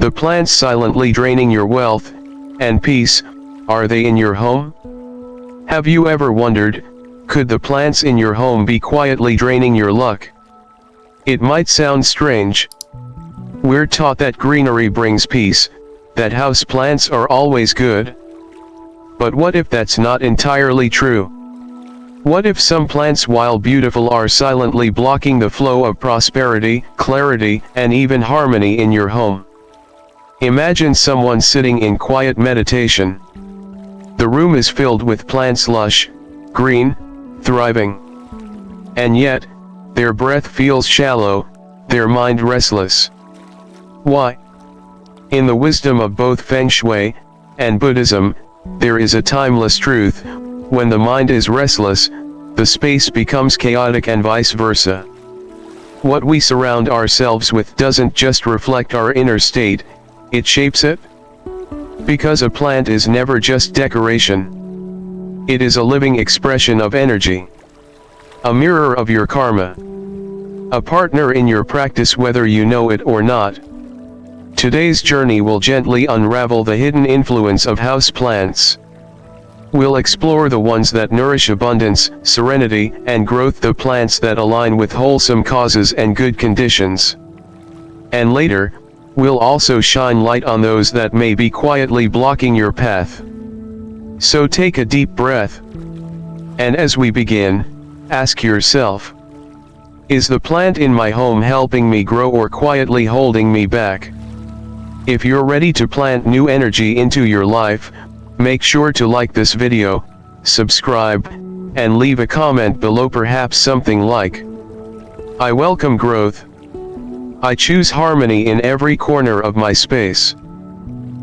the plants silently draining your wealth and peace? Are they in your home? Have you ever wondered, could the plants in your home be quietly draining your luck? It might sound strange. We're taught that greenery brings peace, that house plants are always good. But what if that's not entirely true? What if some plants, while beautiful, are silently blocking the flow of prosperity, clarity, and even harmony in your home? Imagine someone sitting in quiet meditation. The room is filled with plants, lush, green, thriving. And yet, their breath feels shallow, their mind restless. Why? In the wisdom of both Feng Shui and Buddhism, there is a timeless truth: when the mind is restless, the space becomes chaotic, and vice versa. What we surround ourselves with doesn't just reflect our inner state, it shapes it. Because a plant is never just decoration. It is a living expression of energy. A mirror of your karma. A partner in your practice, whether you know it or not. Today's journey will gently unravel the hidden influence of houseplants. We'll explore the ones that nourish abundance, serenity, and growth, the plants that align with wholesome causes and good conditions. And later, we'll also shine light on those that may be quietly blocking your path. So take a deep breath. And as we begin, ask yourself, is the plant in my home helping me grow or quietly holding me back? If you're ready to plant new energy into your life, make sure to like this video, subscribe, and leave a comment below, perhaps something like, I welcome growth. I choose harmony in every corner of my space.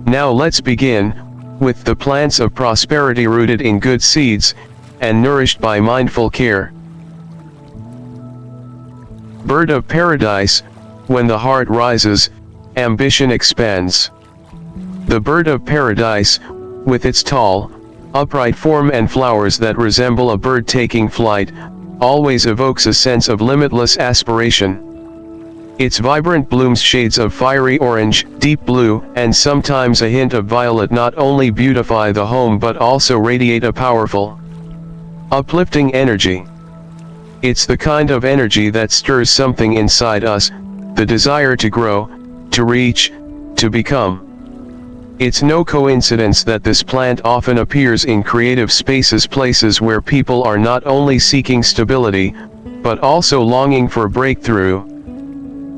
Now let's begin with the plants of prosperity, rooted in good seeds and nourished by mindful care. Bird of paradise. When the heart rises, ambition expands. The bird of paradise, with its tall, upright form and flowers that resemble a bird taking flight, always evokes a sense of limitless aspiration. Its vibrant blooms, shades of fiery orange, deep blue, and sometimes a hint of violet, not only beautify the home but also radiate a powerful, uplifting energy. It's the kind of energy that stirs something inside us, the desire to grow, to reach, to become. It's no coincidence that this plant often appears in creative spaces, places where people are not only seeking stability, but also longing for breakthrough.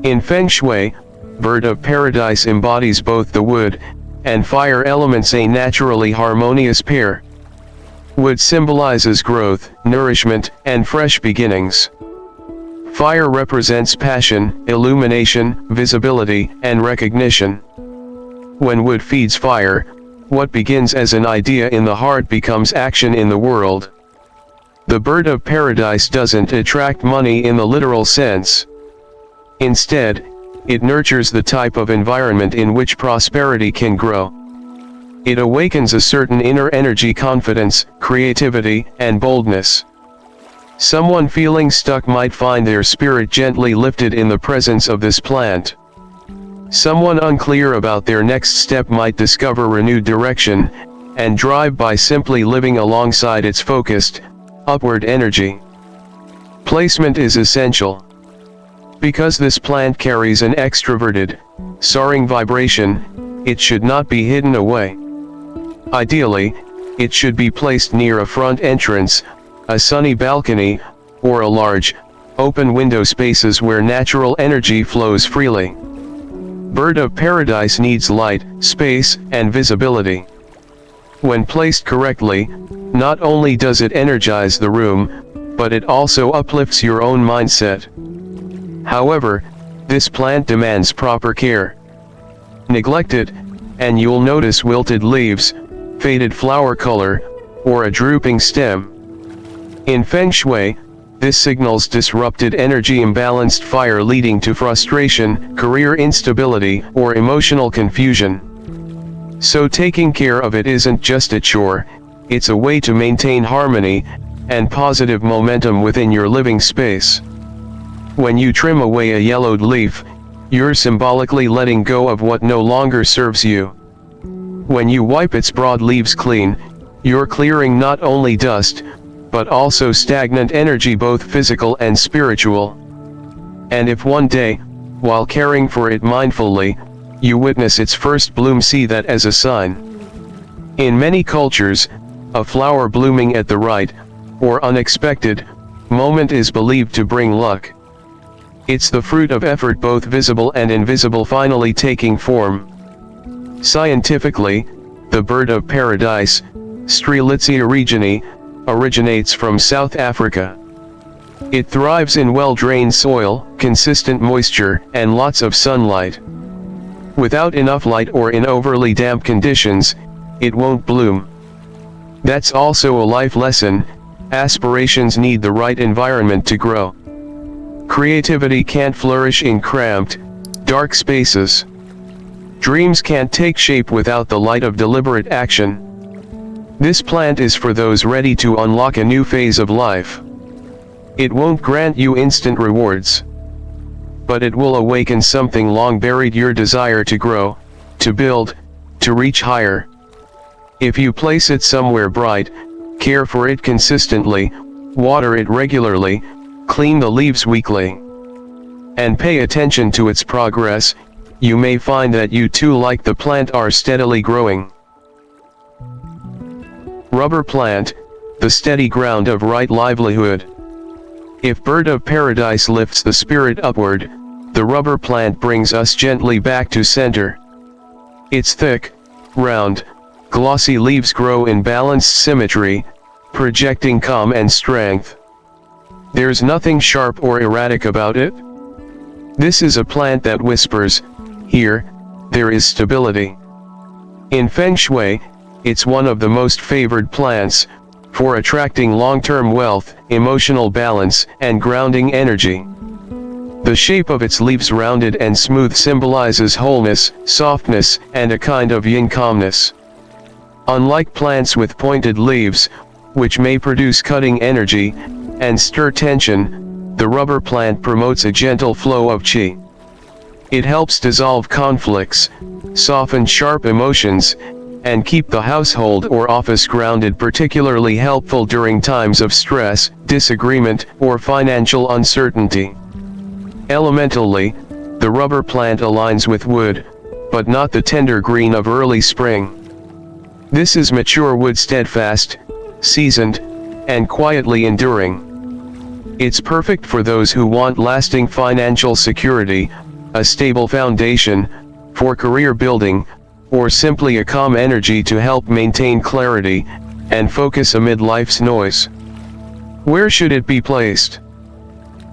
In Feng Shui, bird of paradise embodies both the wood and fire elements, a naturally harmonious pair. Wood symbolizes growth, nourishment, and fresh beginnings. Fire represents passion, illumination, visibility, and recognition. When wood feeds fire, what begins as an idea in the heart becomes action in the world. The bird of paradise doesn't attract money in the literal sense. Instead, it nurtures the type of environment in which prosperity can grow. It awakens a certain inner energy, confidence, creativity, and boldness. Someone feeling stuck might find their spirit gently lifted in the presence of this plant. Someone unclear about their next step might discover renewed direction and drive by simply living alongside its focused, upward energy. Placement is essential. Because this plant carries an extroverted, soaring vibration, it should not be hidden away. Ideally, it should be placed near a front entrance, a sunny balcony, or a large, open window, spaces where natural energy flows freely. Bird of paradise needs light, space, and visibility. When placed correctly, not only does it energize the room, but it also uplifts your own mindset. However, this plant demands proper care. Neglect it, and you'll notice wilted leaves, faded flower color, or a drooping stem. In Feng Shui, this signals disrupted energy, imbalanced fire, leading to frustration, career instability, or emotional confusion. So taking care of it isn't just a chore, it's a way to maintain harmony and positive momentum within your living space. When you trim away a yellowed leaf, you're symbolically letting go of what no longer serves you. When you wipe its broad leaves clean, you're clearing not only dust, but also stagnant energy, both physical and spiritual. And if one day, while caring for it mindfully, you witness its first bloom, see that as a sign. In many cultures, a flower blooming at the right, or unexpected, moment is believed to bring luck. It's the fruit of effort, both visible and invisible, finally taking form. Scientifically, the bird of paradise, Strelitzia reginae, originates from South Africa. It thrives in well-drained soil, consistent moisture, and lots of sunlight. Without enough light or in overly damp conditions, it won't bloom. That's also a life lesson: aspirations need the right environment to grow. Creativity can't flourish in cramped, dark spaces. Dreams can't take shape without the light of deliberate action. This plant is for those ready to unlock a new phase of life. It won't grant you instant rewards, but it will awaken something long buried: your desire to grow, to build, to reach higher. If you place it somewhere bright, care for it consistently, water it regularly, clean the leaves weekly, and pay attention to its progress, you may find that you too, like the plant, are steadily growing. Rubber plant, the steady ground of right livelihood. If bird of paradise lifts the spirit upward, the rubber plant brings us gently back to center. Its thick, round, glossy leaves grow in balanced symmetry, projecting calm and strength. There's nothing sharp or erratic about it. This is a plant that whispers, "Here, there is stability." In Feng Shui, it's one of the most favored plants, for attracting long-term wealth, emotional balance, and grounding energy. The shape of its leaves, rounded and smooth, symbolizes wholeness, softness, and a kind of yin calmness. Unlike plants with pointed leaves, which may produce cutting energy and stir tension, the rubber plant promotes a gentle flow of qi. It helps dissolve conflicts, soften sharp emotions, and keep the household or office grounded, particularly helpful during times of stress, disagreement, or financial uncertainty. Elementally, the rubber plant aligns with wood, but not the tender green of early spring. This is mature wood, steadfast, seasoned, and quietly enduring. It's perfect for those who want lasting financial security, a stable foundation, for career building, or simply a calm energy to help maintain clarity and focus amid life's noise. Where should it be placed?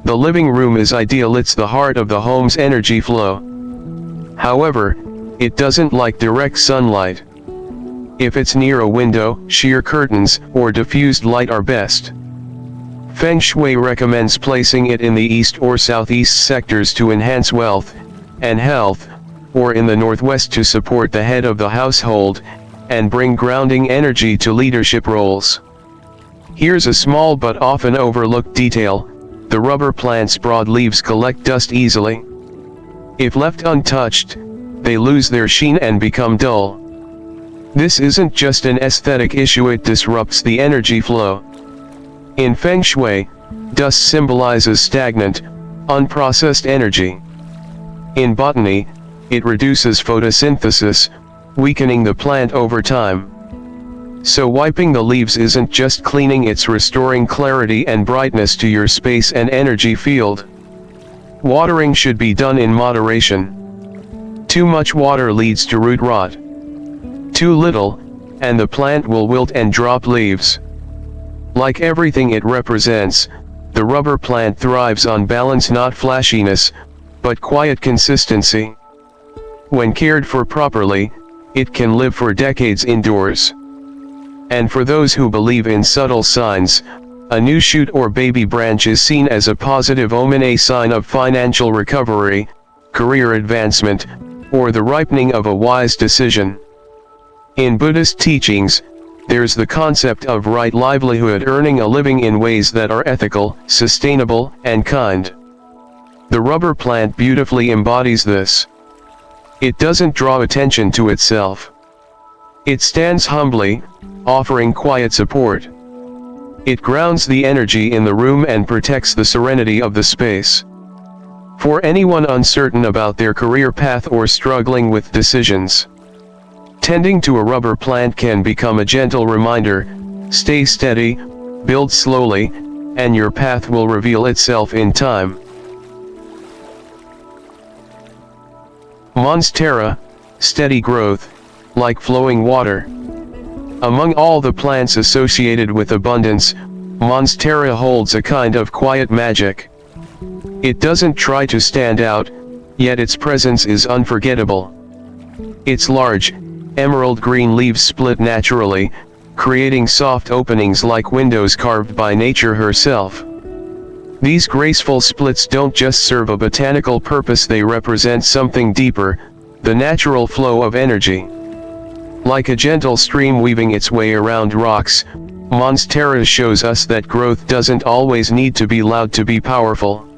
The living room is ideal. It's the heart of the home's energy flow. However, it doesn't like direct sunlight. If it's near a window, sheer curtains or diffused light are best. Feng Shui recommends placing it in the east or southeast sectors to enhance wealth and health, or in the northwest to support the head of the household and bring grounding energy to leadership roles. Here's a small but often overlooked detail: the rubber plant's broad leaves collect dust easily. If left untouched, they lose their sheen and become dull. This isn't just an aesthetic issue, it disrupts the energy flow. In Feng Shui, dust symbolizes stagnant, unprocessed energy. In botany, it reduces photosynthesis, weakening the plant over time. So wiping the leaves isn't just cleaning, it's restoring clarity and brightness to your space and energy field. Watering should be done in moderation. Too much water leads to root rot. Too little, and the plant will wilt and drop leaves. Like everything it represents, the rubber plant thrives on balance, not flashiness, but quiet consistency. When cared for properly, it can live for decades indoors. And for those who believe in subtle signs, a new shoot or baby branch is seen as a positive omen, a sign of financial recovery, career advancement, or the ripening of a wise decision. In Buddhist teachings, there's the concept of right livelihood, earning a living in ways that are ethical, sustainable, and kind. The rubber plant beautifully embodies this. It doesn't draw attention to itself. It stands humbly, offering quiet support. It grounds the energy in the room and protects the serenity of the space. For anyone uncertain about their career path or struggling with decisions, tending to a rubber plant can become a gentle reminder: stay steady, build slowly, and your path will reveal itself in time. Monstera, steady growth, like flowing water. Among all the plants associated with abundance, Monstera holds a kind of quiet magic. It doesn't try to stand out, yet its presence is unforgettable. Its large, emerald green leaves split naturally, creating soft openings like windows carved by nature herself. These graceful splits don't just serve a botanical purpose, they represent something deeper: the natural flow of energy. Like a gentle stream weaving its way around rocks, Monstera shows us that growth doesn't always need to be loud to be powerful.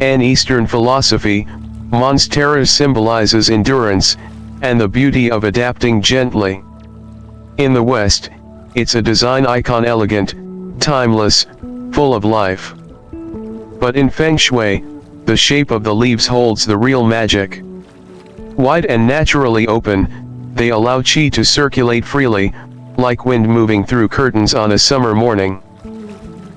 In Eastern philosophy, Monstera symbolizes endurance and the beauty of adapting gently. In the West, it's a design icon, elegant, timeless, full of life. But in Feng Shui, the shape of the leaves holds the real magic. Wide and naturally open, they allow qi to circulate freely, like wind moving through curtains on a summer morning.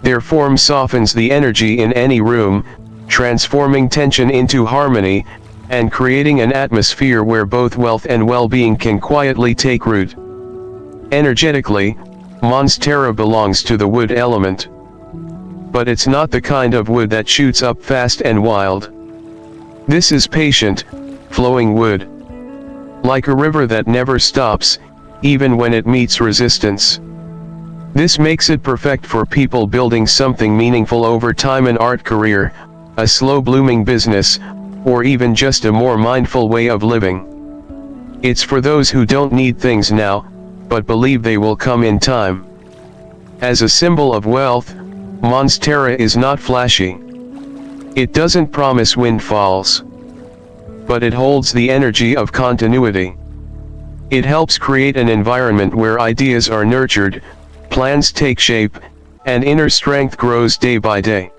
Their form softens the energy in any room, transforming tension into harmony, and creating an atmosphere where both wealth and well-being can quietly take root. Energetically, Monstera belongs to the wood element. But it's not the kind of wood that shoots up fast and wild. This is patient, flowing wood. Like a river that never stops, even when it meets resistance. This makes it perfect for people building something meaningful over time: an art career, a slow-blooming business, or even just a more mindful way of living. It's for those who don't need things now, but believe they will come in time. As a symbol of wealth, Monstera is not flashy. It doesn't promise windfalls. But it holds the energy of continuity. It helps create an environment where ideas are nurtured, plans take shape, and inner strength grows day by day.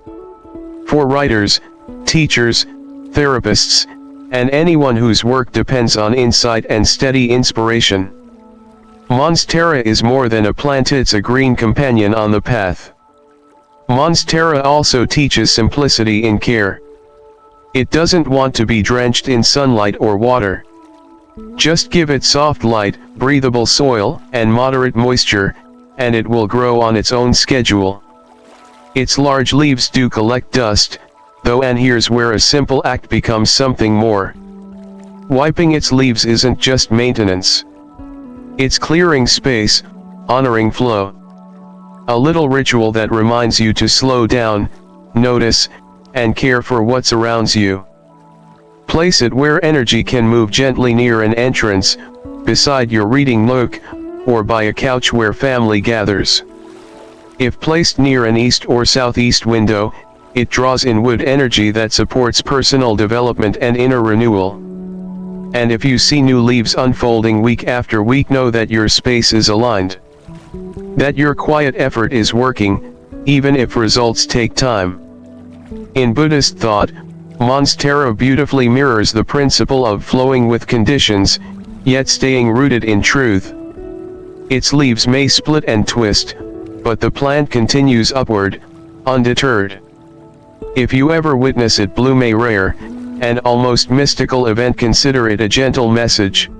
For writers, teachers, therapists, and anyone whose work depends on insight and steady inspiration, Monstera is more than a plant, it's a green companion on the path. Monstera also teaches simplicity in care. It doesn't want to be drenched in sunlight or water. Just give it soft light, breathable soil, and moderate moisture, and it will grow on its own schedule. Its large leaves do collect dust, though, and here's where a simple act becomes something more. Wiping its leaves isn't just maintenance. It's clearing space, honoring flow. A little ritual that reminds you to slow down, notice, and care for what surrounds you. Place it where energy can move gently: near an entrance, beside your reading nook, or by a couch where family gathers. If placed near an east or southeast window, it draws in wood energy that supports personal development and inner renewal. And if you see new leaves unfolding week after week, know that your space is aligned. That your quiet effort is working, even if results take time. In Buddhist thought, Monstera beautifully mirrors the principle of flowing with conditions, yet staying rooted in truth. Its leaves may split and twist, but the plant continues upward, undeterred. If you ever witness it bloom, a rare, and almost mystical event, consider it a gentle message.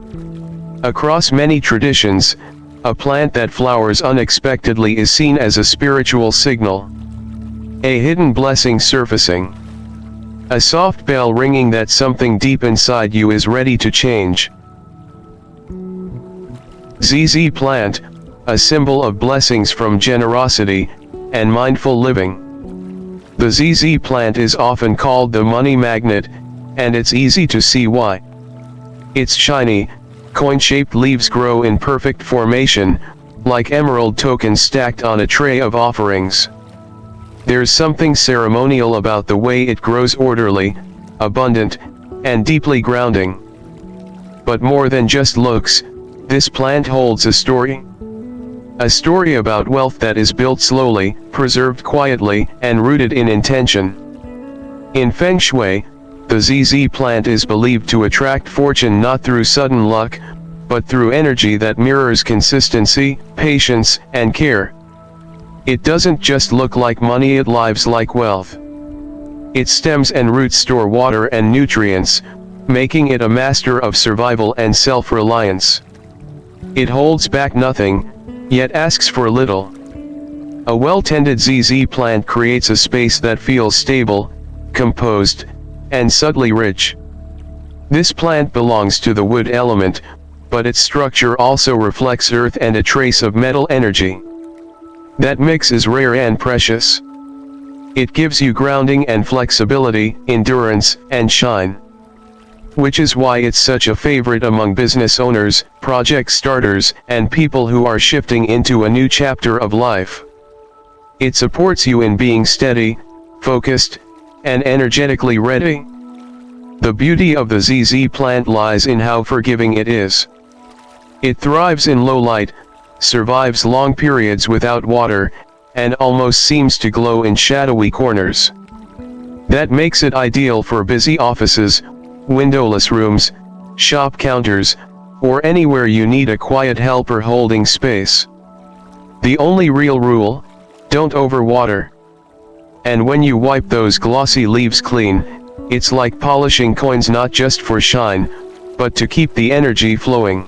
Across many traditions, a plant that flowers unexpectedly is seen as a spiritual signal. A hidden blessing surfacing. A soft bell ringing that something deep inside you is ready to change. ZZ plant, a symbol of blessings from generosity and mindful living. The ZZ plant is often called the money magnet, and it's easy to see why. Its shiny, coin-shaped leaves grow in perfect formation, like emerald tokens stacked on a tray of offerings. There's something ceremonial about the way it grows, orderly, abundant, and deeply grounding. But more than just looks, this plant holds a story. A story about wealth that is built slowly, preserved quietly, and rooted in intention. In Feng Shui, the ZZ plant is believed to attract fortune not through sudden luck, but through energy that mirrors consistency, patience, and care. It doesn't just look like money, it lives like wealth. Its stems and roots store water and nutrients, making it a master of survival and self-reliance. It holds back nothing, yet asks for little. A well-tended ZZ plant creates a space that feels stable, composed, and subtly rich. This plant belongs to the wood element, but its structure also reflects earth and a trace of metal energy. That mix is rare and precious. It gives you grounding and flexibility, endurance, and shine. Which is why it's such a favorite among business owners, project starters, and people who are shifting into a new chapter of life. It supports you in being steady, focused, and energetically ready. The beauty of the ZZ plant lies in how forgiving it is. It thrives in low light, survives long periods without water, and almost seems to glow in shadowy corners. That makes it ideal for busy offices, windowless rooms, shop counters, or anywhere you need a quiet helper holding space. The only real rule: don't overwater. And when you wipe those glossy leaves clean, it's like polishing coins, not just for shine, but to keep the energy flowing.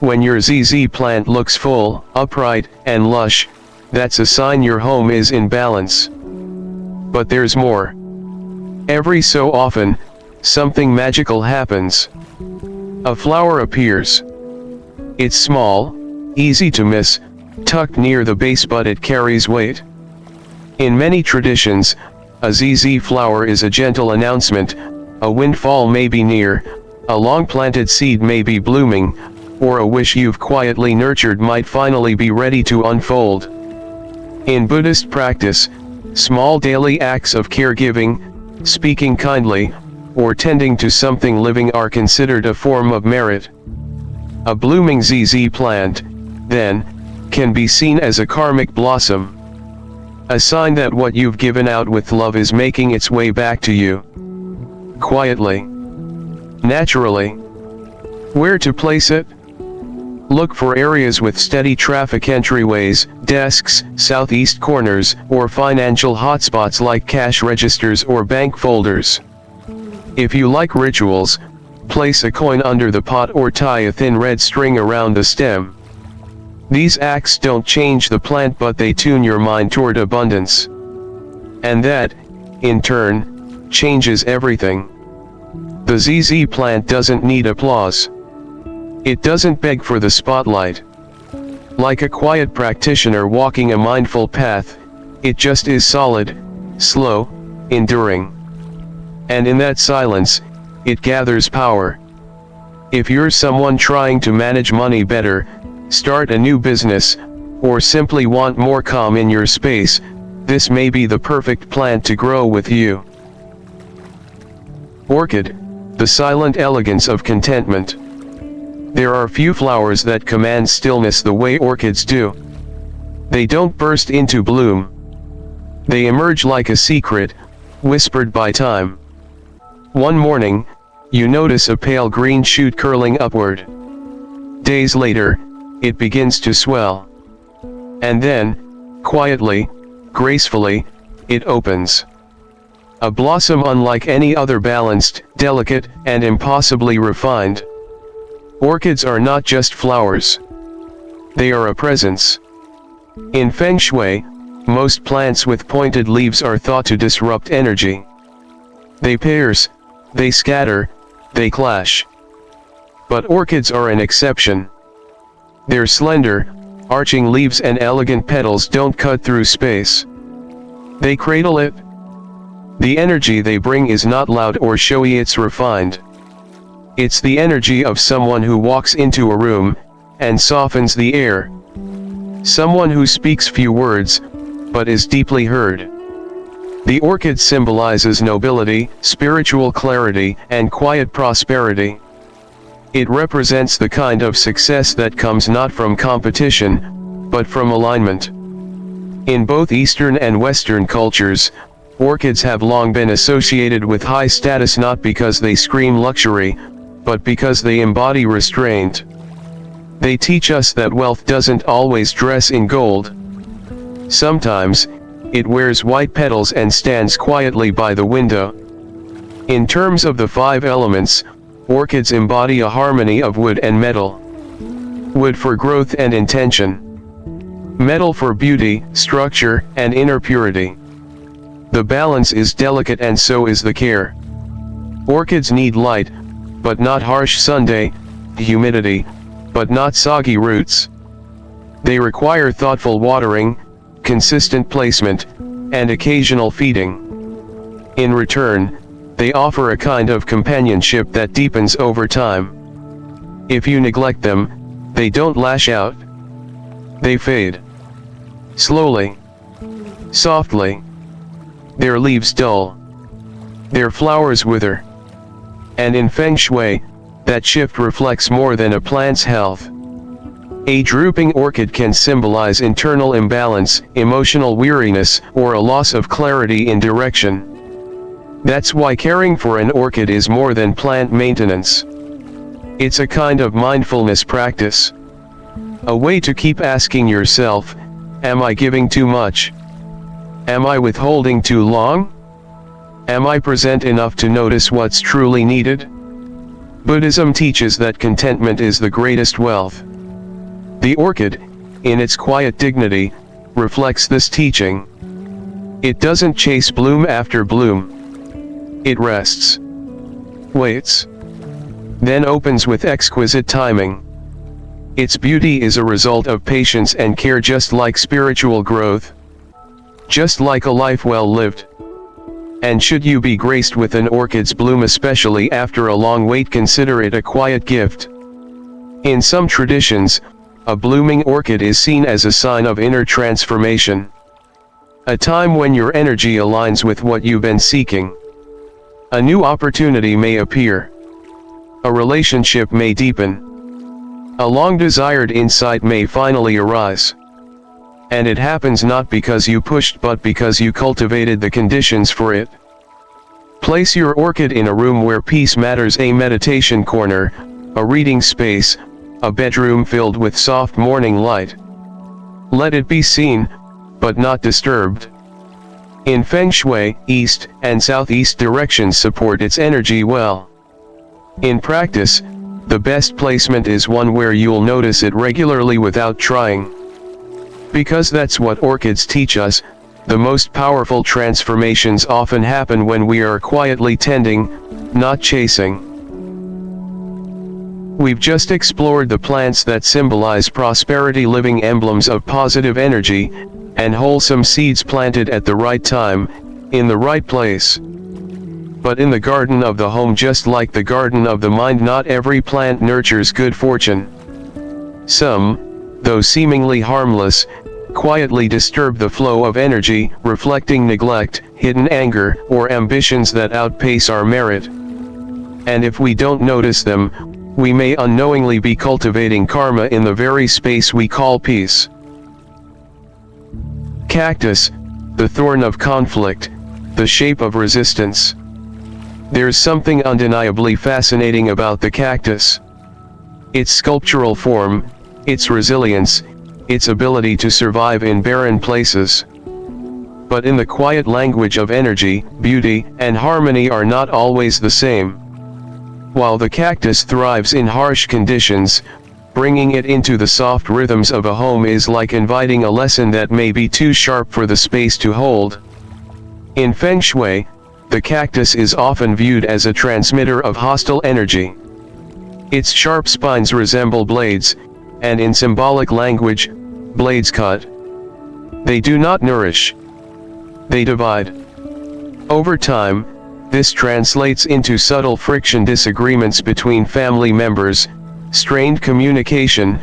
When your ZZ plant looks full, upright, and lush, that's a sign your home is in balance. But there's more. Every so often, something magical happens. A flower appears. It's small, easy to miss, tucked near the base, but it carries weight. In many traditions, a ZZ flower is a gentle announcement: a windfall may be near, a long-planted seed may be blooming, or a wish you've quietly nurtured might finally be ready to unfold. In Buddhist practice, small daily acts of caregiving, speaking kindly, or tending to something living are considered a form of merit. A blooming ZZ plant, then, can be seen as a karmic blossom. A sign that what you've given out with love is making its way back to you. Quietly. Naturally. Where to place it? Look for areas with steady traffic, entryways, desks, southeast corners, or financial hotspots like cash registers or bank folders. If you like rituals, place a coin under the pot or tie a thin red string around the stem. These acts don't change the plant, but they tune your mind toward abundance. And that, in turn, changes everything. The ZZ plant doesn't need applause. It doesn't beg for the spotlight. Like a quiet practitioner walking a mindful path, it just is solid, slow, enduring. And in that silence, it gathers power. If you're someone trying to manage money better, start a new business, or simply want more calm in your space, this may be the perfect plant to grow with you. Orchid, the silent elegance of contentment. There are few flowers that command stillness the way orchids do. They don't burst into bloom. They emerge like a secret, whispered by time. One morning, you notice a pale green shoot curling upward. Days later, it begins to swell. And then, quietly, gracefully, it opens. A blossom unlike any other, balanced, delicate, and impossibly refined. Orchids are not just flowers. They are a presence. In Feng Shui, most plants with pointed leaves are thought to disrupt energy. They pierce, they scatter, they clash. But orchids are an exception. Their slender, arching leaves and elegant petals don't cut through space. They cradle it. The energy they bring is not loud or showy, it's refined. It's the energy of someone who walks into a room, and softens the air. Someone who speaks few words, but is deeply heard. The orchid symbolizes nobility, spiritual clarity, and quiet prosperity. It represents the kind of success that comes not from competition, but from alignment. In both Eastern and Western cultures, orchids have long been associated with high status not because they scream luxury, but because they embody restraint. They teach us that wealth doesn't always dress in gold. Sometimes, it wears white petals and stands quietly by the window. In terms of the 5 elements, orchids embody a harmony of wood and metal. Wood for growth and intention. Metal for beauty, structure, and inner purity. The balance is delicate and so is the care. Orchids need light, but not harsh sunday, humidity, but not soggy roots. They require thoughtful watering, consistent placement, and occasional feeding. In return, they offer a kind of companionship that deepens over time. If you neglect them, they don't lash out. They fade. Slowly. Softly. Their leaves dull. Their flowers wither. And in Feng Shui, that shift reflects more than a plant's health. A drooping orchid can symbolize internal imbalance, emotional weariness, or a loss of clarity in direction. That's why caring for an orchid is more than plant maintenance. It's a kind of mindfulness practice. A way to keep asking yourself, am I giving too much? Am I withholding too long? Am I present enough to notice what's truly needed? Buddhism teaches that contentment is the greatest wealth. The orchid, in its quiet dignity, reflects this teaching. It doesn't chase bloom after bloom. It rests. Waits. Then opens with exquisite timing. Its beauty is a result of patience and care, just like spiritual growth. Just like a life well lived. And should you be graced with an orchid's bloom, especially after a long wait, consider it a quiet gift. In some traditions, a blooming orchid is seen as a sign of inner transformation. A time when your energy aligns with what you've been seeking. A new opportunity may appear. A relationship may deepen. A long-desired insight may finally arise. And it happens not because you pushed, but because you cultivated the conditions for it. Place your orchid in a room where peace matters, a meditation corner, a reading space, a bedroom filled with soft morning light. Let it be seen, but not disturbed. In Feng Shui, east and southeast directions support its energy well. In practice, the best placement is one where you'll notice it regularly without trying. Because that's what orchids teach us, the most powerful transformations often happen when we are quietly tending, not chasing. We've just explored the plants that symbolize prosperity, living emblems of positive energy, and wholesome seeds planted at the right time, in the right place. But in the garden of the home, just like the garden of the mind, not every plant nurtures good fortune. Some, though seemingly harmless, quietly disturb the flow of energy, reflecting neglect, hidden anger, or ambitions that outpace our merit. And if we don't notice them, we may unknowingly be cultivating karma in the very space we call peace. Cactus, the thorn of conflict, the shape of resistance. There's something undeniably fascinating about the cactus. Its sculptural form, its resilience, its ability to survive in barren places. But in the quiet language of energy, beauty, and harmony are not always the same. While the cactus thrives in harsh conditions, bringing it into the soft rhythms of a home is like inviting a lesson that may be too sharp for the space to hold. In Feng Shui, the cactus is often viewed as a transmitter of hostile energy. Its sharp spines resemble blades, and in symbolic language, blades cut. They do not nourish. They divide. Over time, this translates into subtle friction, disagreements between family members, strained communication,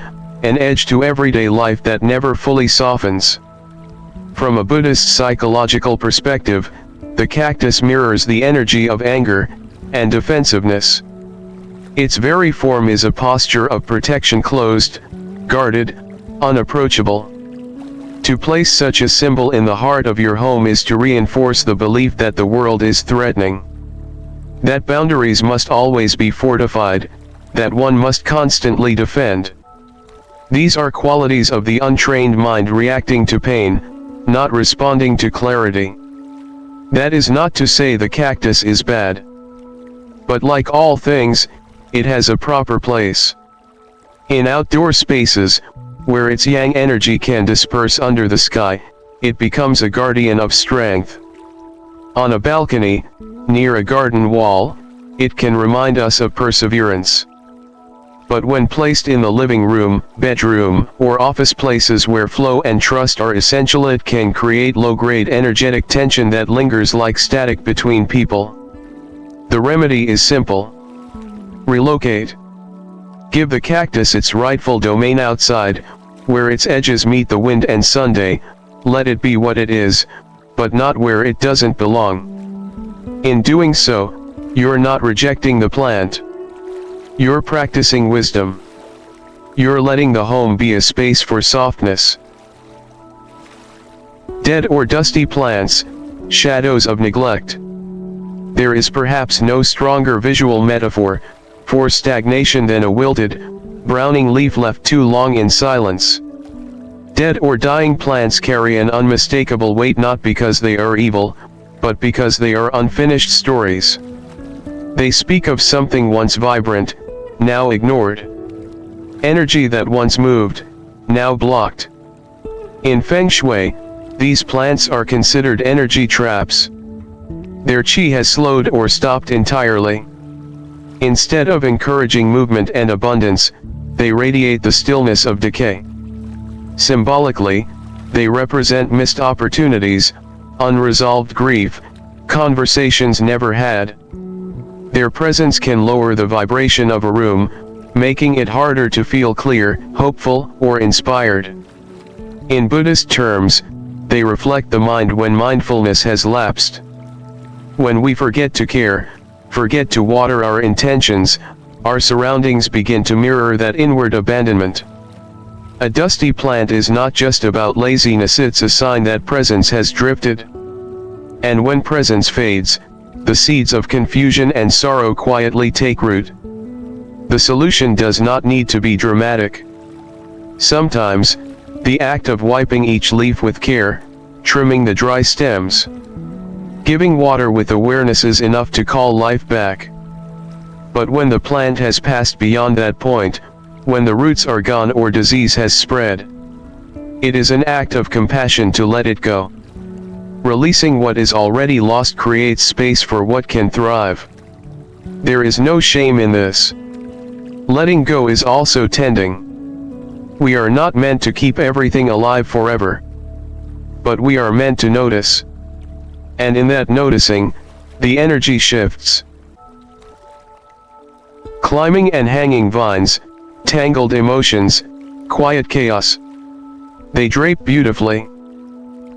an edge to everyday life that never fully softens. From a Buddhist psychological perspective, the cactus mirrors the energy of anger and defensiveness. Its very form is a posture of protection, closed, guarded, unapproachable. To place such a symbol in the heart of your home is to reinforce the belief that the world is threatening. That boundaries must always be fortified, that one must constantly defend. These are qualities of the untrained mind reacting to pain, not responding to clarity. That is not to say the cactus is bad. But like all things, it has a proper place. In outdoor spaces, where its yang energy can disperse under the sky, it becomes a guardian of strength. On a balcony, near a garden wall, it can remind us of perseverance. But when placed in the living room, bedroom, or office places where flow and trust are essential, it can create low-grade energetic tension that lingers like static between people. The remedy is simple. Relocate. Give the cactus its rightful domain outside, where its edges meet the wind and Sunday. Let it be what it is, but not where it doesn't belong. In doing so, you're not rejecting the plant. You're practicing wisdom. You're letting the home be a space for softness. Dead or dusty plants, shadows of neglect. There is perhaps no stronger visual metaphor for stagnation than a wilted, browning leaf left too long in silence. Dead or dying plants carry an unmistakable weight, not because they are evil, but because they are unfinished stories. They speak of something once vibrant, now ignored. Energy that once moved, now blocked. In Feng Shui, these plants are considered energy traps. Their qi has slowed or stopped entirely. Instead of encouraging movement and abundance, they radiate the stillness of decay. Symbolically, they represent missed opportunities, unresolved grief, conversations never had. Their presence can lower the vibration of a room, making it harder to feel clear, hopeful, or inspired. In Buddhist terms, they reflect the mind when mindfulness has lapsed. When we forget to care, forget to water our intentions, our surroundings begin to mirror that inward abandonment. A dusty plant is not just about laziness, it's a sign that presence has drifted. And when presence fades, the seeds of confusion and sorrow quietly take root. The solution does not need to be dramatic. Sometimes, the act of wiping each leaf with care, trimming the dry stems, giving water with awareness is enough to call life back. But when the plant has passed beyond that point, when the roots are gone or disease has spread, it is an act of compassion to let it go. Releasing what is already lost creates space for what can thrive. There is no shame in this. Letting go is also tending. We are not meant to keep everything alive forever. But we are meant to notice. And in that noticing, the energy shifts. Climbing and hanging vines, tangled emotions, quiet chaos. They drape beautifully.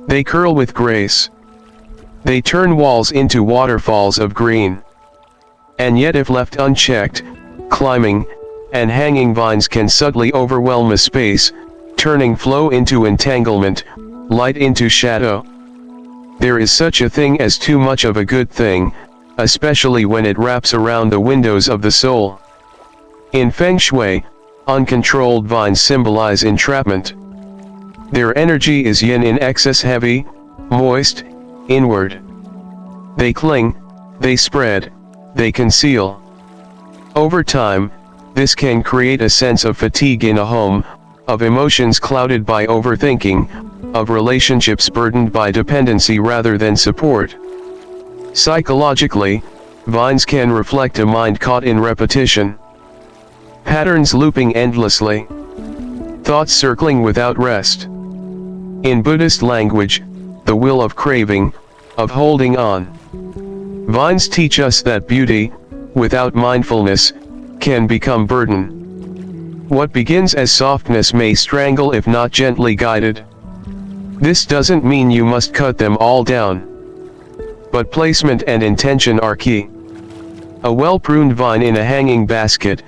They curl with grace. They turn walls into waterfalls of green. And yet if left unchecked, climbing and hanging vines can subtly overwhelm a space, turning flow into entanglement, light into shadow. There is such a thing as too much of a good thing, especially when it wraps around the windows of the soul. In Feng Shui, uncontrolled vines symbolize entrapment. Their energy is yin in excess, heavy, moist, inward. They cling, they spread, they conceal. Over time, this can create a sense of fatigue in a home, of emotions clouded by overthinking, of relationships burdened by dependency rather than support. Psychologically, vines can reflect a mind caught in repetition. Patterns looping endlessly. Thoughts circling without rest. In Buddhist language, the will of craving, of holding on. Vines teach us that beauty, without mindfulness, can become burden. What begins as softness may strangle if not gently guided. This doesn't mean you must cut them all down. But placement and intention are key. A well-pruned vine in a hanging basket,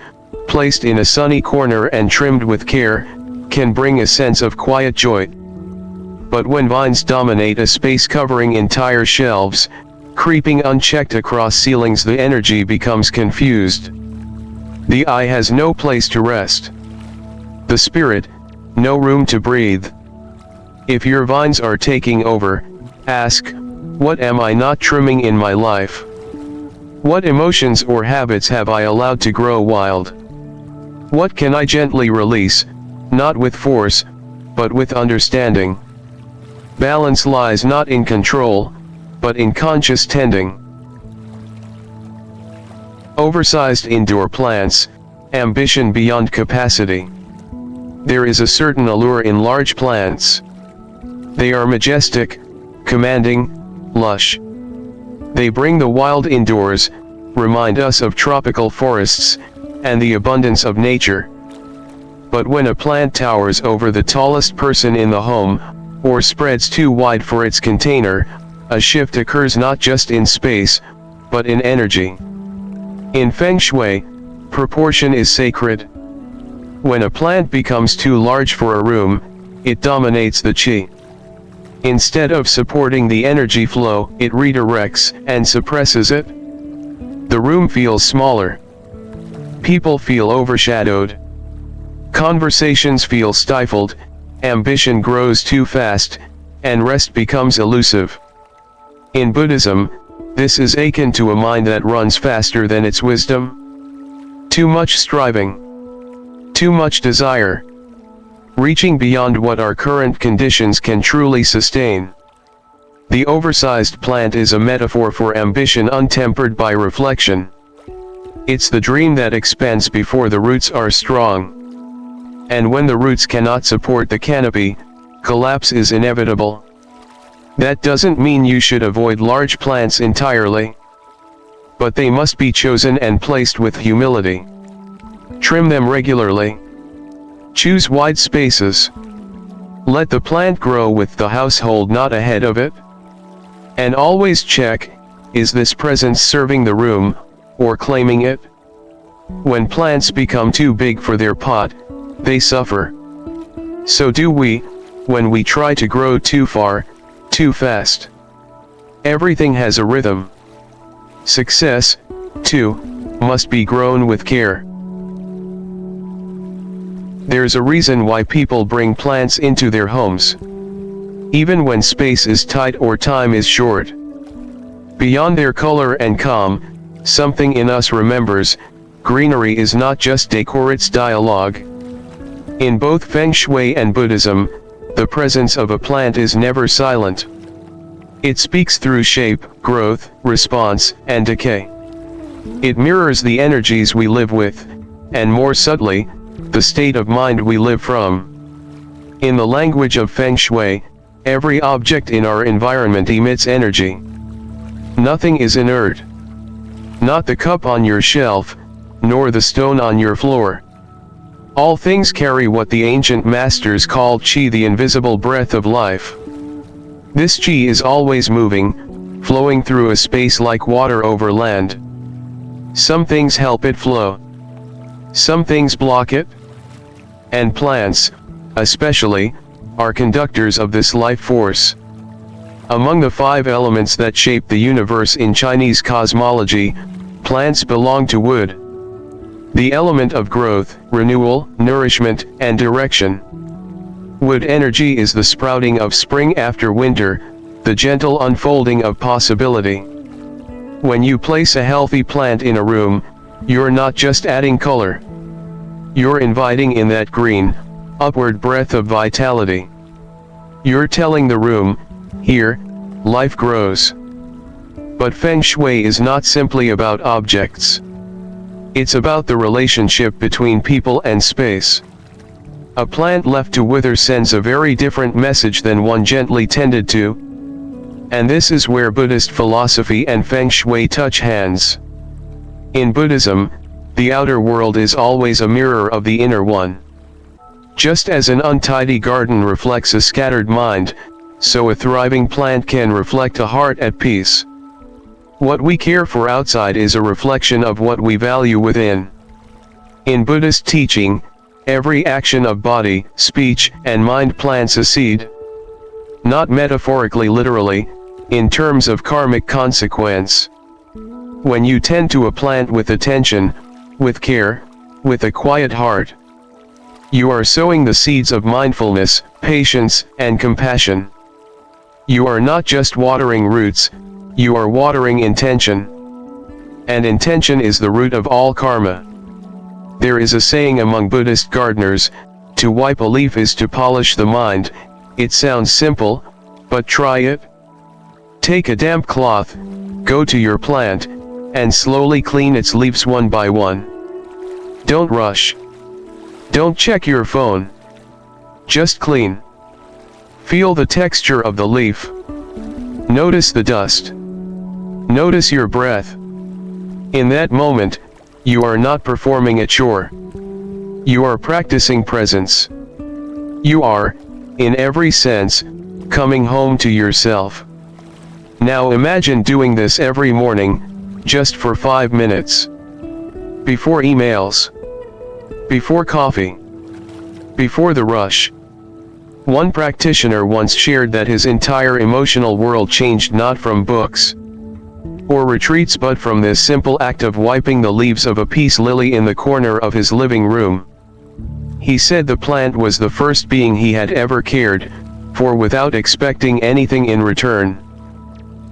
placed in a sunny corner and trimmed with care, can bring a sense of quiet joy. But when vines dominate a space covering entire shelves, creeping unchecked across ceilings, the energy becomes confused. The eye has no place to rest. The spirit, no room to breathe. If your vines are taking over, ask, what am I not trimming in my life? What emotions or habits have I allowed to grow wild? What can I gently release, not with force, but with understanding? Balance lies not in control, but in conscious tending. Oversized indoor plants, ambition beyond capacity. There is a certain allure in large plants. They are majestic, commanding, lush. They bring the wild indoors, remind us of tropical forests, and the abundance of nature. But when a plant towers over the tallest person in the home, or spreads too wide for its container, a shift occurs not just in space, but in energy. In Feng Shui, proportion is sacred. When a plant becomes too large for a room, it dominates the qi. Instead of supporting the energy flow, it redirects and suppresses it. The room feels smaller. People feel overshadowed. Conversations feel stifled, ambition grows too fast, and rest becomes elusive. In Buddhism, this is akin to a mind that runs faster than its wisdom. Too much striving. Too much desire. Reaching beyond what our current conditions can truly sustain. The oversized plant is a metaphor for ambition untempered by reflection. It's the dream that expands before the roots are strong. And when the roots cannot support the canopy, collapse is inevitable. That doesn't mean you should avoid large plants entirely. But they must be chosen and placed with humility. Trim them regularly. Choose wide spaces. Let the plant grow with the household, not ahead of it. And always check, is this presence serving the room, or claiming it? When plants become too big for their pot, they suffer. So do we, when we try to grow too far, too fast. Everything has a rhythm. Success, too, must be grown with care. There's a reason why people bring plants into their homes, even when space is tight or time is short. Beyond their color and calm, something in us remembers, greenery is not just decor, it's dialogue. In both Feng Shui and Buddhism, the presence of a plant is never silent. It speaks through shape, growth, response, and decay. It mirrors the energies we live with, and more subtly, the state of mind we live from. In the language of Feng Shui, every object in our environment emits energy. Nothing is inert. Not the cup on your shelf, nor the stone on your floor. All things carry what the ancient masters called qi, the invisible breath of life. This qi is always moving, flowing through a space like water over land. Some things help it flow. Some things block it. And plants, especially, are conductors of this life force. Among the 5 elements that shape the universe in Chinese cosmology, plants belong to wood. The element of growth, renewal, nourishment, and direction. Wood energy is the sprouting of spring after winter, the gentle unfolding of possibility. When you place a healthy plant in a room, you're not just adding color. You're inviting in that green, upward breath of vitality. You're telling the room, here, life grows. But Feng Shui is not simply about objects. It's about the relationship between people and space. A plant left to wither sends a very different message than one gently tended to. And this is where Buddhist philosophy and Feng Shui touch hands. In Buddhism, the outer world is always a mirror of the inner one. Just as an untidy garden reflects a scattered mind, so a thriving plant can reflect a heart at peace. What we care for outside is a reflection of what we value within. In Buddhist teaching, every action of body, speech, and mind plants a seed. Not metaphorically literally, in terms of karmic consequence. When you tend to a plant with attention, with care, with a quiet heart, you are sowing the seeds of mindfulness, patience, and compassion. You are not just watering roots, you are watering intention. And intention is the root of all karma. There is a saying among Buddhist gardeners, to wipe a leaf is to polish the mind. It sounds simple, but try it. Take a damp cloth, go to your plant, and slowly clean its leaves one by one. Don't rush. Don't check your phone. Just clean. Feel the texture of the leaf. Notice the dust. Notice your breath. In that moment, you are not performing a chore. You are practicing presence. You are, in every sense, coming home to yourself. Now imagine doing this every morning, just for 5 minutes. Before emails. Before coffee. Before the rush. One practitioner once shared that his entire emotional world changed not from books or retreats but from this simple act of wiping the leaves of a peace lily in the corner of his living room. He said the plant was the first being he had ever cared for without expecting anything in return.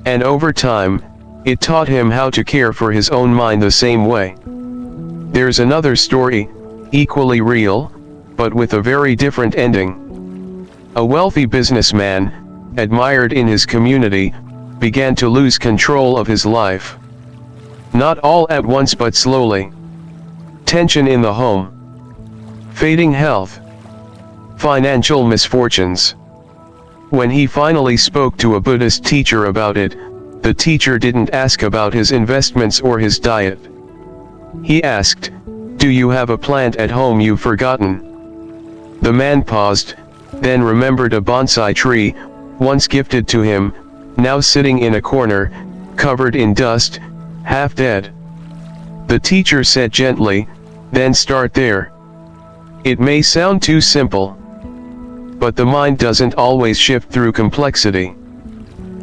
And over time, it taught him how to care for his own mind the same way. There's another story, equally real, but with a very different ending. A wealthy businessman, admired in his community, began to lose control of his life. Not all at once but slowly. Tension in the home. Fading health. Financial misfortunes. When he finally spoke to a Buddhist teacher about it, the teacher didn't ask about his investments or his diet. He asked, "Do you have a plant at home you've forgotten?" The man paused, then remembered a bonsai tree, once gifted to him, now sitting in a corner, covered in dust, half dead. The teacher said gently, "Then start there." It may sound too simple, but the mind doesn't always shift through complexity.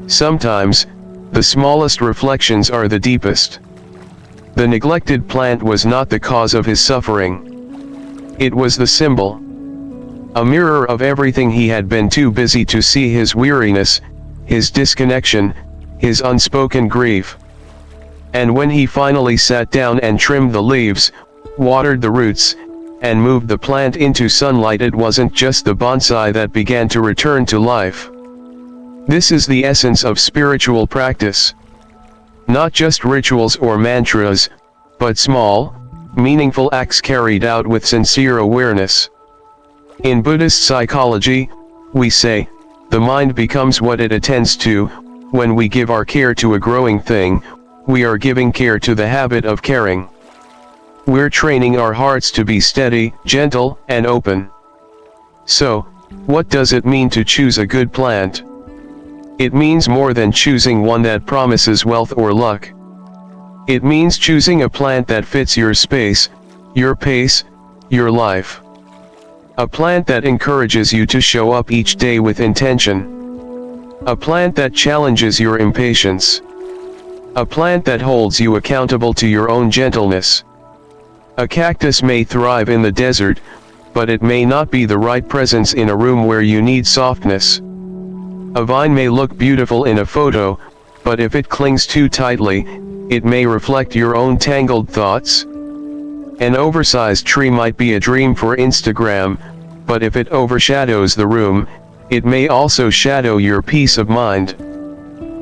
Sometimes, the smallest reflections are the deepest. The neglected plant was not the cause of his suffering. It was the symbol. A mirror of everything he had been too busy to see: his weariness, his disconnection, his unspoken grief. And when he finally sat down and trimmed the leaves, watered the roots, and moved the plant into sunlight, it wasn't just the bonsai that began to return to life. This is the essence of spiritual practice. Not just rituals or mantras, but small, meaningful acts carried out with sincere awareness. In Buddhist psychology, we say, the mind becomes what it attends to. When we give our care to a growing thing, we are giving care to the habit of caring. We're training our hearts to be steady, gentle, and open. So, what does it mean to choose a good plant? It means more than choosing one that promises wealth or luck. It means choosing a plant that fits your space, your pace, your life. A plant that encourages you to show up each day with intention. A plant that challenges your impatience. A plant that holds you accountable to your own gentleness. A cactus may thrive in the desert, but it may not be the right presence in a room where you need softness. A vine may look beautiful in a photo, but if it clings too tightly, it may reflect your own tangled thoughts. An oversized tree might be a dream for Instagram, but if it overshadows the room, it may also shadow your peace of mind.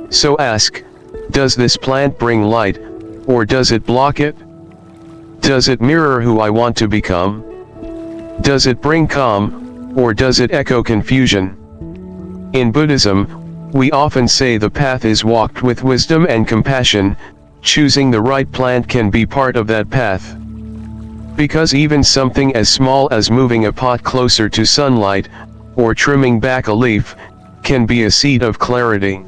So ask, does this plant bring light, or does it block it? Does it mirror who I want to become? Does it bring calm, or does it echo confusion? In Buddhism, we often say the path is walked with wisdom and compassion. Choosing the right plant can be part of that path. Because even something as small as moving a pot closer to sunlight, or trimming back a leaf, can be a seed of clarity.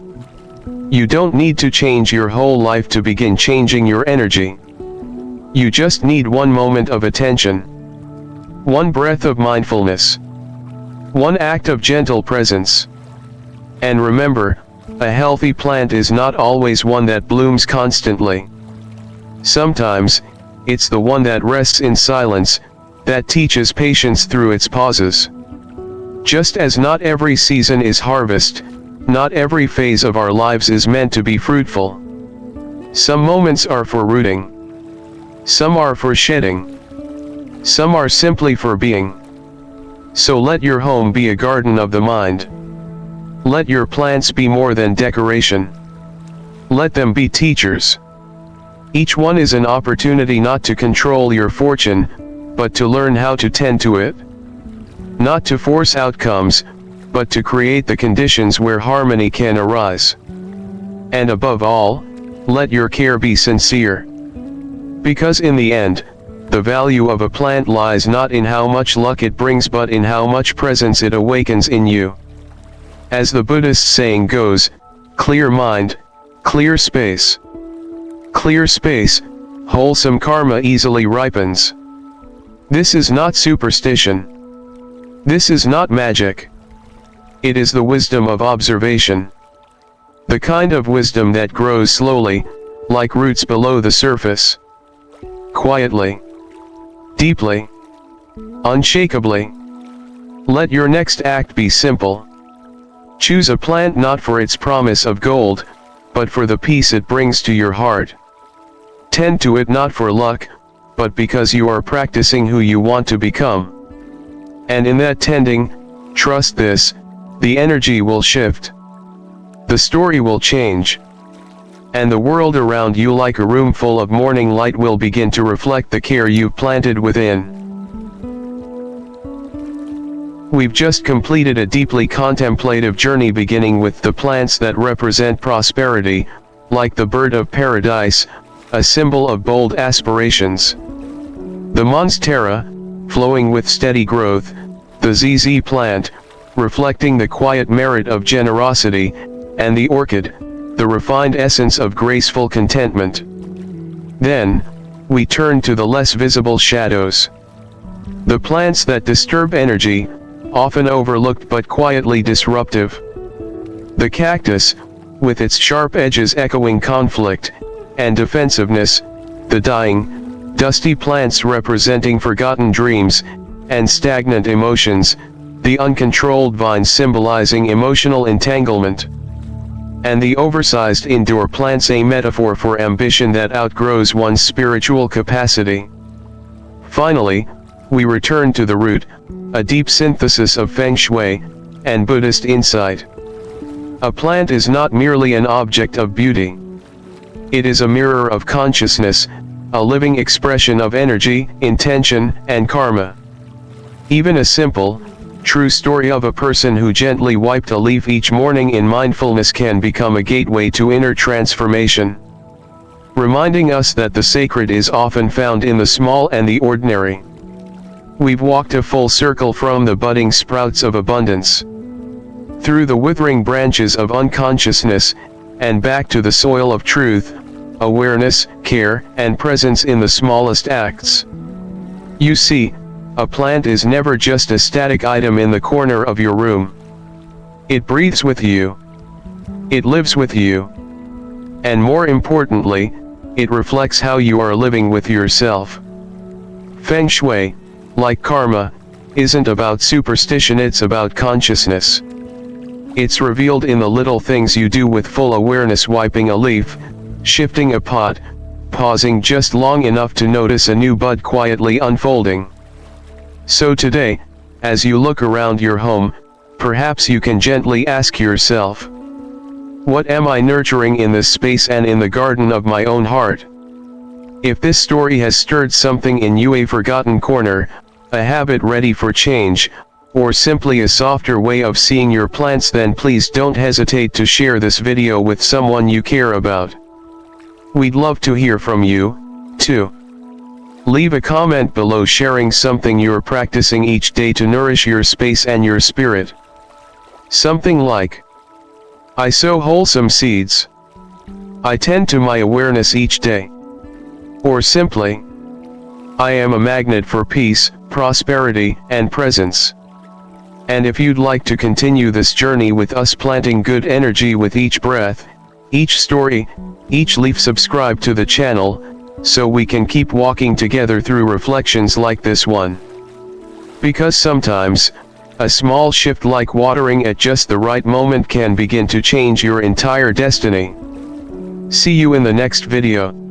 You don't need to change your whole life to begin changing your energy. You just need one moment of attention. One breath of mindfulness. One act of gentle presence. And remember, a healthy plant is not always one that blooms constantly. Sometimes, it's the one that rests in silence, that teaches patience through its pauses. Just as not every season is harvest, not every phase of our lives is meant to be fruitful. Some moments are for rooting. Some are for shedding. Some are simply for being. So let your home be a garden of the mind. Let your plants be more than decoration. Let them be teachers. Each one is an opportunity not to control your fortune, but to learn how to tend to it. Not to force outcomes, but to create the conditions where harmony can arise. And above all, let your care be sincere. Because in the end, the value of a plant lies not in how much luck it brings but in how much presence it awakens in you. As the Buddhist saying goes, clear mind, clear space. Clear space, wholesome karma easily ripens. This is not superstition. This is not magic. It is the wisdom of observation. The kind of wisdom that grows slowly, like roots below the surface. Quietly. Deeply. Unshakably. Let your next act be simple. Choose a plant not for its promise of gold, but for the peace it brings to your heart. Tend to it not for luck, but because you are practicing who you want to become. And in that tending, trust this, the energy will shift. The story will change. And the world around you, like a room full of morning light, will begin to reflect the care you've planted within. We've just completed a deeply contemplative journey, beginning with the plants that represent prosperity, like the bird of paradise, a symbol of bold aspirations. The Monstera, flowing with steady growth, the ZZ plant, reflecting the quiet merit of generosity, and the orchid, the refined essence of graceful contentment. Then, we turn to the less visible shadows. The plants that disturb energy, often overlooked but quietly disruptive. The cactus, with its sharp edges echoing conflict and defensiveness, the dying, dusty plants representing forgotten dreams and stagnant emotions, the uncontrolled vines symbolizing emotional entanglement, and the oversized indoor plants, a metaphor for ambition that outgrows one's spiritual capacity. Finally, we return to the root, a deep synthesis of Feng Shui and Buddhist insight. A plant is not merely an object of beauty. It is a mirror of consciousness, a living expression of energy, intention, and karma. Even a simple, true story of a person who gently wiped a leaf each morning in mindfulness can become a gateway to inner transformation, reminding us that the sacred is often found in the small and the ordinary. We've walked a full circle from the budding sprouts of abundance, through the withering branches of unconsciousness, and back to the soil of truth, awareness, care, and presence in the smallest acts. You see, a plant is never just a static item in the corner of your room. It breathes with you. It lives with you. And more importantly, it reflects how you are living with yourself. Feng Shui, like karma, isn't about superstition, it's about consciousness. It's revealed in the little things you do with full awareness: wiping a leaf, shifting a pot, pausing just long enough to notice a new bud quietly unfolding. So today, as you look around your home, perhaps you can gently ask yourself, what am I nurturing in this space and in the garden of my own heart? If this story has stirred something in you, a forgotten corner, a habit ready for change, or simply a softer way of seeing your plants, then please don't hesitate to share this video with someone you care about. We'd love to hear from you, too. Leave a comment below sharing something you're practicing each day to nourish your space and your spirit. Something like, I sow wholesome seeds. I tend to my awareness each day. Or simply, I am a magnet for peace, prosperity, and presence. And if you'd like to continue this journey with us, planting good energy with each breath, each story, each leaf, subscribe to the channel, so we can keep walking together through reflections like this one. Because sometimes, a small shift like watering at just the right moment can begin to change your entire destiny. See you in the next video.